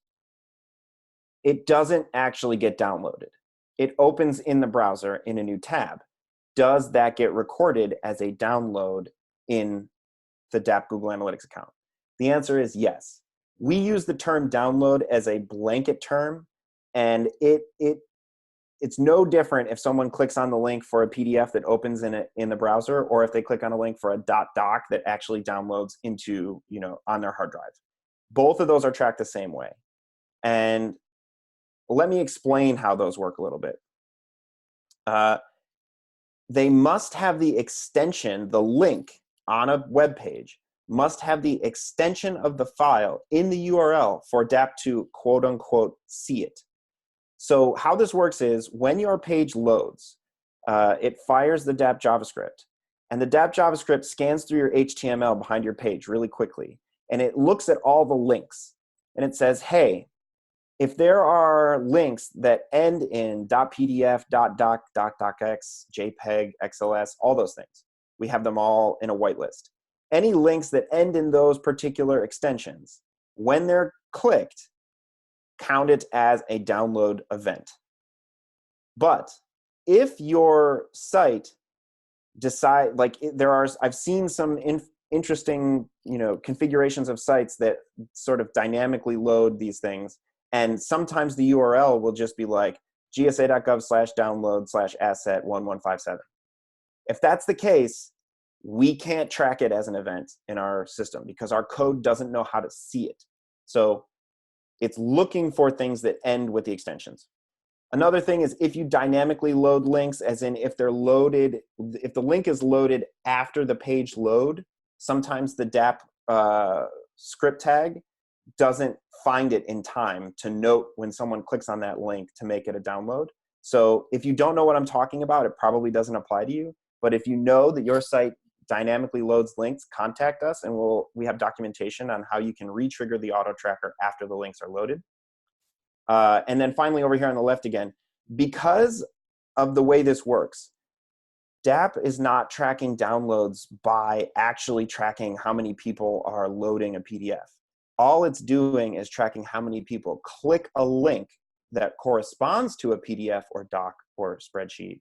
it doesn't actually get downloaded. It opens in the browser in a new tab. Does that get recorded as a download in the DAP Google Analytics account? The answer is yes. We use the term download as a blanket term, and it's no different if someone clicks on the link for a PDF that opens in the browser, or if they click on a link for a .doc that actually downloads into, on their hard drive. Both of those are tracked the same way. And let me explain how those work a little bit. They must have the extension, the link on a web page must have the extension of the file in the URL for DAP to quote unquote see it. So how this works is when your page loads, it fires the DAP JavaScript, and the DAP JavaScript scans through your HTML behind your page really quickly, and it looks at all the links, and it says, hey, if there are links that end in .pdf, .doc, .docx, JPEG, XLS, all those things, we have them all in a whitelist. Any links that end in those particular extensions, when they're clicked, count it as a download event. But if your site I've seen some interesting, configurations of sites that sort of dynamically load these things. And sometimes the URL will just be like gsa.gov/download/asset1157. If that's the case, we can't track it as an event in our system because our code doesn't know how to see it. So it's looking for things that end with the extensions. Another thing is if you dynamically load links, as in if they're loaded, if the link is loaded after the page load, sometimes the DAP script tag doesn't find it in time to note when someone clicks on that link to make it a download. So if you don't know what I'm talking about, it probably doesn't apply to you. But if you know that your site dynamically loads links, contact us, and we have documentation on how you can re-trigger the auto tracker after the links are loaded. And then finally, over here on the left again, because of the way this works, DAP is not tracking downloads by actually tracking how many people are loading a PDF. All it's doing is tracking how many people click a link that corresponds to a PDF or doc or spreadsheet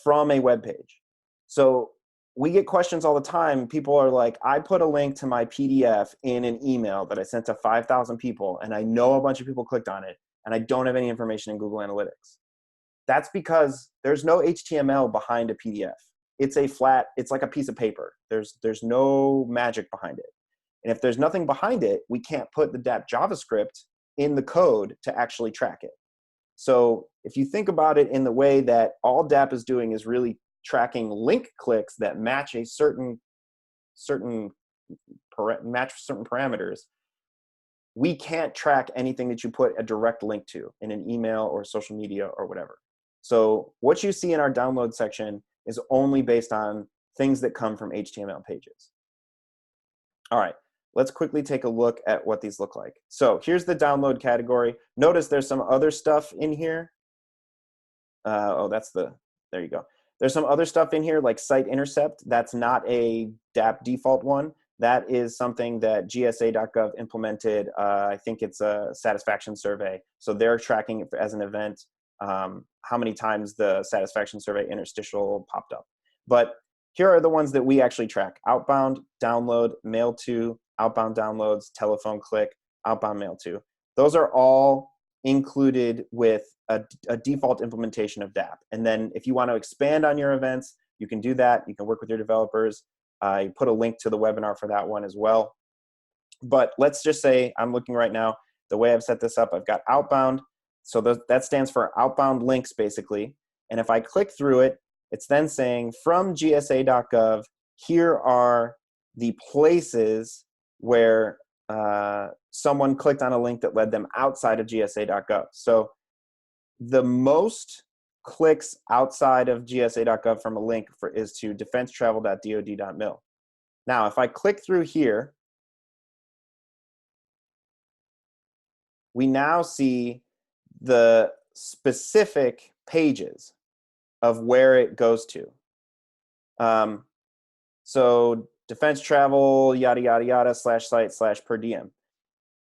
from a web page. So we get questions all the time. People are like, I put a link to my PDF in an email that I sent to 5,000 people, and I know a bunch of people clicked on it, and I don't have any information in Google Analytics. That's because there's no HTML behind a PDF. It's like a piece of paper. There's no magic behind it. And if there's nothing behind it, we can't put the DAP JavaScript in the code to actually track it. So if you think about it in the way that all DAP is doing is really tracking link clicks that match certain parameters, we can't track anything that you put a direct link to in an email or social media or whatever. So what you see in our download section is only based on things that come from HTML pages. All right, let's quickly take a look at what these look like. So here's the download category. Notice there's some other stuff in here. There you go. There's some other stuff in here like site intercept. That's not a DAP default one. That is something that gsa.gov implemented. I think it's a satisfaction survey. So they're tracking it as an event, how many times the satisfaction survey interstitial popped up. But here are the ones that we actually track: outbound, download, mail to, outbound downloads, telephone click, outbound mail to. Those are all included with a default implementation of DAP. And then if you want to expand on your events, you can do that. You can work with your developers. You put a link to the webinar for that one as well. But let's just say I'm looking right now, the way I've set this up, I've got outbound. So that stands for outbound links, basically. And if I click through it, it's then saying from gsa.gov, here are the places where someone clicked on a link that led them outside of gsa.gov. So the most clicks outside of gsa.gov from a link is to defensetravel.dod.mil. Now, if I click through here, we now see the specific pages of where it goes to. So defense travel, yada, yada, yada, /site/ per diem.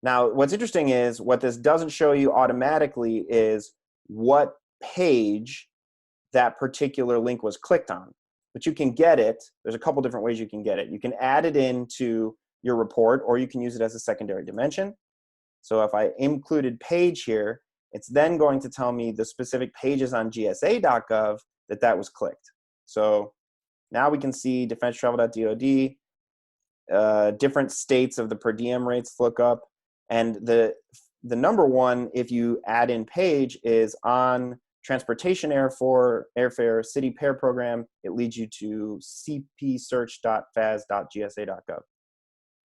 Now, what's interesting is what this doesn't show you automatically is what page that particular link was clicked on. But you can get it. There's a couple different ways you can get it. You can add it into your report, or you can use it as a secondary dimension. So if I included page here, it's then going to tell me the specific pages on gsa.gov that was clicked. So now we can see defensetravel.dod, different states of the per diem rates look up. And the number one, if you add in page, is on transportation airfare city pair program. It leads you to cpsearch.fas.gsa.gov.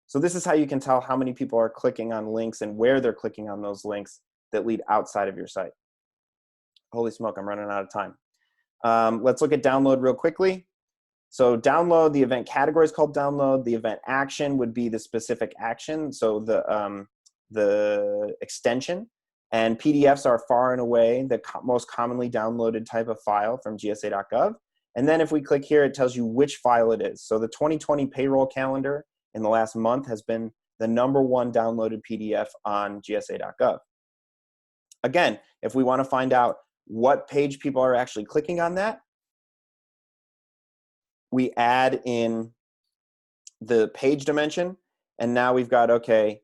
So this is how you can tell how many people are clicking on links and where they're clicking on those links that lead outside of your site. Holy smoke, I'm running out of time. Let's look at download real quickly. So download, the event category is called download. The event action would be the specific action, so the extension. And PDFs are far and away the most commonly downloaded type of file from gsa.gov. And then if we click here, it tells you which file it is. So the 2020 payroll calendar in the last month has been the #1 downloaded PDF on gsa.gov. Again, if we want to find out what page people are actually clicking on that, we add in the page dimension. And now we've got, okay,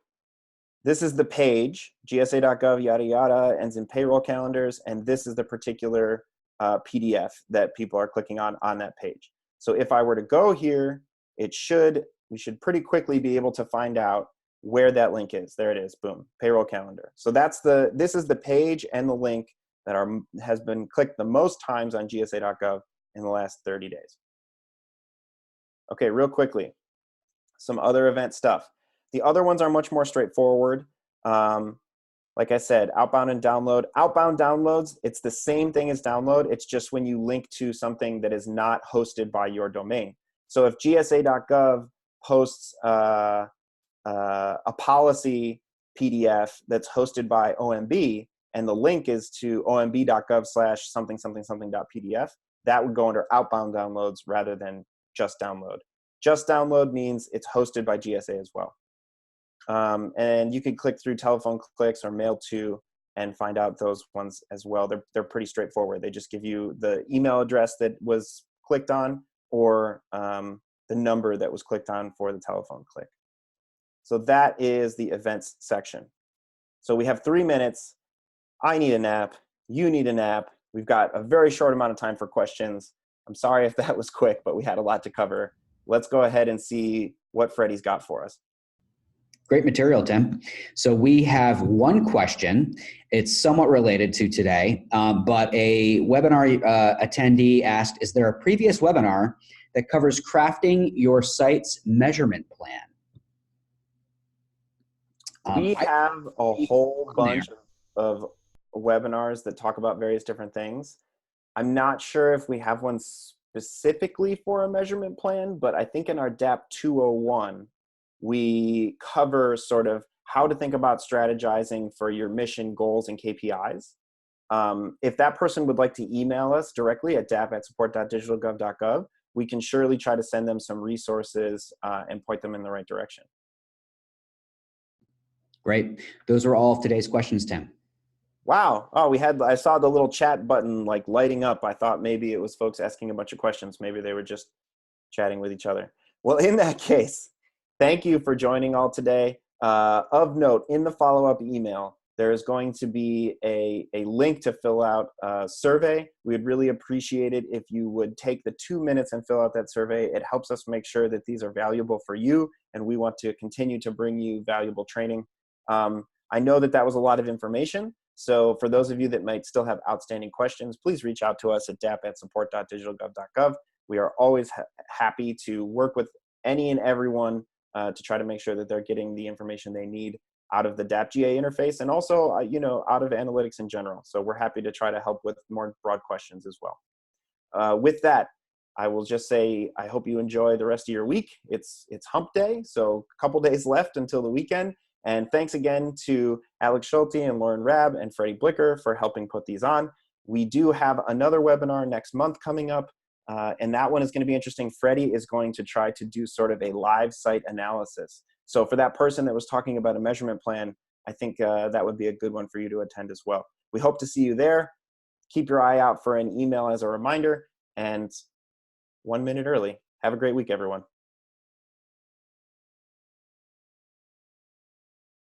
this is the page, gsa.gov, yada, yada, ends in payroll calendars. And this is the particular PDF that people are clicking on that page. So if I were to go here, we should pretty quickly be able to find out where that link is. There it is, boom, payroll calendar. So this is the page and the link that has been clicked the most times on gsa.gov in the last 30 days. Okay, real quickly, some other event stuff. The other ones are much more straightforward. Like I said, outbound and download. Outbound downloads, it's the same thing as download. It's just when you link to something that is not hosted by your domain. So if gsa.gov posts a policy PDF that's hosted by OMB, and the link is to omb.gov/something something something.pdf, that would go under outbound downloads rather than just download. Just download means it's hosted by GSA as well. And you can click through telephone clicks or mail to and find out those ones as well. They're pretty straightforward. They just give you the email address that was clicked on or the number that was clicked on for the telephone click. So that is the events section. So we have 3 minutes. I need a nap. You need a nap. We've got a very short amount of time for questions. I'm sorry if that was quick, but we had a lot to cover. Let's go ahead and see what Freddie's got for us. Great material, Tim. So we have one question. It's somewhat related to today, but a webinar attendee asked, is there a previous webinar that covers crafting your site's measurement plan? We have a whole bunch of webinars that talk about various different things. I'm not sure if we have one specifically for a measurement plan, but I think in our DAP 201, we cover sort of how to think about strategizing for your mission, goals, and KPIs. If that person would like to email us directly at dap@support.digitalgov.gov, we can surely try to send them some resources and point them in the right direction. Great. Those are all of today's questions, Tim. Wow. Oh, I saw the little chat button like lighting up. I thought maybe it was folks asking a bunch of questions. Maybe they were just chatting with each other. Well, in that case, thank you for joining all today. Of note, in the follow-up email, there is going to be a link to fill out a survey. We'd really appreciate it if you would take the 2 minutes and fill out that survey. It helps us make sure that these are valuable for you, and we want to continue to bring you valuable training. I know that was a lot of information. So for those of you that might still have outstanding questions, please reach out to us at dap@support.digitalgov.gov. We are always happy to work with any and everyone to try to make sure that they're getting the information they need out of the DAP GA interface and also, out of analytics in general. So we're happy to try to help with more broad questions as well. With that, I will just say, I hope you enjoy the rest of your week. It's hump day, so a couple days left until the weekend. And thanks again to Alex Schulte and Lauren Rabb and Freddie Blicker for helping put these on. We do have another webinar next month coming up, and that one is going to be interesting. Freddie is going to try to do sort of a live site analysis. So for that person that was talking about a measurement plan, I think that would be a good one for you to attend as well. We hope to see you there. Keep your eye out for an email as a reminder, and 1 minute early. Have a great week, everyone.